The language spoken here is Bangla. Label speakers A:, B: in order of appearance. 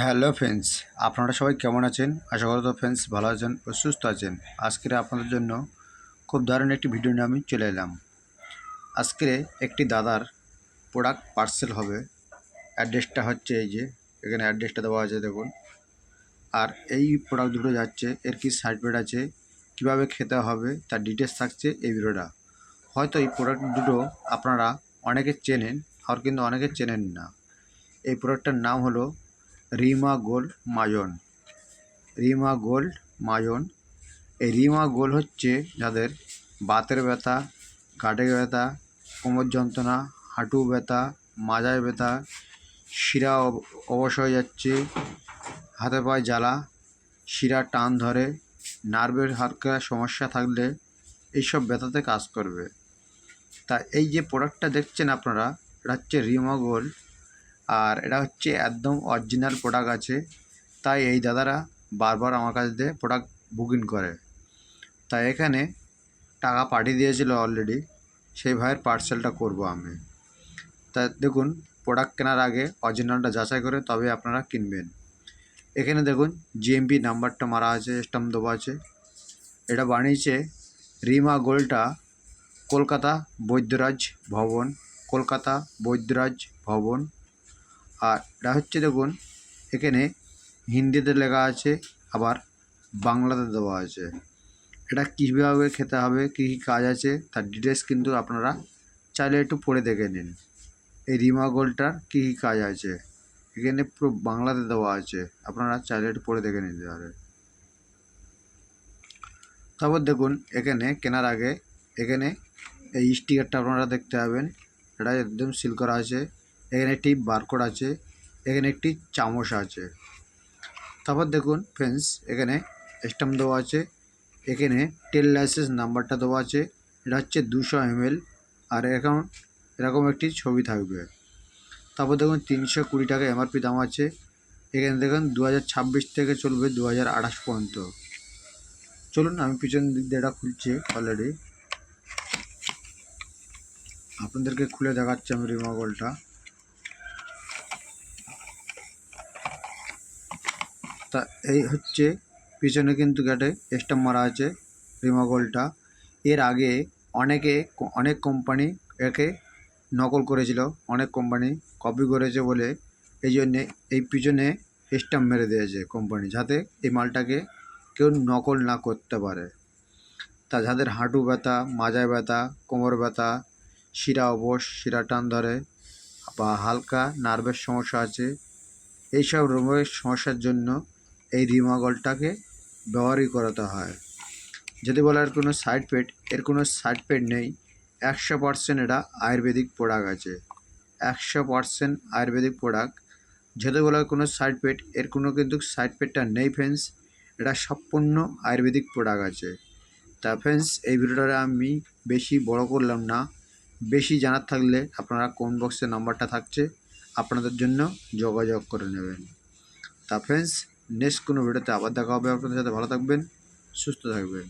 A: হ্যালো ফ্রেন্ডস, আপনারা সবাই কেমন আছেন? আশা করি তো ফ্রেন্ডস ভালো আছেন ও সুস্থ আছেন। আজকে আপনাদের জন্য খুব দারুণ একটি ভিডিও নিয়ে আমি চলে এলাম। আজকে একটি দাদার প্রোডাক্ট পার্সেল হবে। অ্যাড্রেসটা হচ্ছে এই যে এখানে অ্যাড্রেসটা দেওয়া আছে দেখুন। আর এই প্রোডাক্ট দুটো যাচ্ছে, এর কি সার্টিফিকেট আছে, কিভাবে খেতে হবে তার ডিটেলস থাকছে এই ভিডিওটা। হয়তো এই প্রোডাক্ট দুটো আপনারা অনেকে চেনেন, আর কিন্তু অনেকে চেনেন না। এই প্রোডাক্টটার নাম হলো রিমা গোল্ড মাজন। রিমা গোল্ড মাজন। এই রিমা গোল্ড হচ্ছে যাদের বাতের ব্যথা, ঘাটে ব্যথা, কোমর যন্ত্রণা, হাঁটু ব্যথা, মাজায় ব্যথা, শিরা অবশ হয়ে যাচ্ছে, হাতে পায়ে জ্বালা, শিরা টান ধরে, নার্ভের হালকা সমস্যা থাকলে এইসব ব্যথাতে কাজ করবে। তা এই যে প্রোডাক্টটা দেখছেন আপনারা, এটা হচ্ছে রিমা গোল্ড। আর এটা হচ্ছে একদম অরিজিনাল প্রোডাক্ট আছে, তাই এই দাদারা বারবার আমার কাছ দিয়ে প্রোডাক্ট বুকিং করে। তাই এখানে টাকা পাঠিয়ে দিয়েছিল অলরেডি, সেই ভাইয়ের পার্সেলটা করব আমি। তা দেখুন, প্রোডাক্ট কেনার আগে অরিজিনালটা যাচাই করে তবে আপনারা কিনবেন। এখানে দেখুন জিএমপি নাম্বারটা মারা আছে, স্টাম্প দেওয়া আছে। এটা বানিয়েছে রিমা গোল্ডটা কলকাতা বৈদ্যরাজ ভবন, কলকাতা বৈদ্যরাজ ভবন। আর এটা হচ্ছে দেখুন এখানে হিন্দিতে লেখা আছে, আবার বাংলাতে দেওয়া আছে। এটা কীভাবে খেতে হবে, কী কী কাজ আছে তার ডিটেলস কিন্তু আপনারা চাইলে একটু পড়ে দেখে নিন। এই রিমা গোল্ডটার কী কী কাজ আছে এখানে পুরো বাংলাতে দেওয়া আছে, আপনারা চাইলে একটু পড়ে দেখে নিতে পারেন। তারপর দেখুন এখানে কেনার আগে এখানে এই স্টিকারটা আপনারা দেখতে পাবেন, এটা একদম সিল করা আছে। এখানে একটি বারকোড আছে, এখানে একটি চামচ আছে। তারপর দেখুন ফ্রেন্ডস এখানে স্ট্যাম্প দেওয়া আছে, এখানে টেল লাইসেন্স নাম্বারটা দেওয়া আছে। এটা হচ্ছে 200 ml, আর এরকম একটি ছবি থাকবে। তারপর দেখুন 320 টাকা এমআরপি দাম আছে। এখানে দেখুন 2026 থেকে চলবে 2028 পর্যন্ত। চলুন আমি পিছন দিক দিয়ে এটা খুলছি অলরেডি, আপনাদেরকে খুলে দেখাচ্ছি আমি রিমা গোল্ডটা। তা এই হচ্ছে পিছনে কিন্তু গেটে স্ট্যাম্প মারা আছে রিমা গোল্ডটা। এর আগে অনেক কোম্পানি একে নকল করেছিল, অনেক কোম্পানি কপি করেছে বলে এই জন্যে এই পিছনে স্ট্যাম্প মেরে দিয়েছে কোম্পানি, যাতে এই মালটাকে কেউ নকল না করতে পারে। তা যাদের হাঁটু ব্যথা, মাজায় ব্যথা, কোমর ব্যথা, শিরা অবশ, শিরা টান ধরে বা হালকা নার্ভের সমস্যা আছে, এইসব রোগের সমস্যার জন্য এই রিমা গোল্ডটাকে ব্যবহারই করাতে হয়। যদি বলে এর কোনো সাইড ইফেক্ট, এর কোনো সাইড ইফেক্ট নেই। 100% এটা আয়ুর্বেদিক প্রোডাক্ট আছে, 100% আয়ুর্বেদিক প্রোডাক্ট। যদি বলে কোনো সাইড ইফেক্ট, এর কোনো কিন্তু সাইড ইফেক্টটা নেই ফ্রেন্ডস, এটা সম্পূর্ণ আয়ুর্বেদিক প্রোডাক্ট আছে। তা ফ্রেন্ডস এই ভিডিওটা আমি বেশি বড় করলাম না, বেশি জানার থাকলে আপনারা কমেন্ট বক্সে নাম্বারটা থাকছে, আপনাদের জন্য যোগাযোগ করে নেবেন। তা ফ্রেন্ডস নেক্সট কোনো ভিডিওতে আবার দেখা হবে আপনাদের সাথে। ভালো থাকবেন, সুস্থ থাকবেন।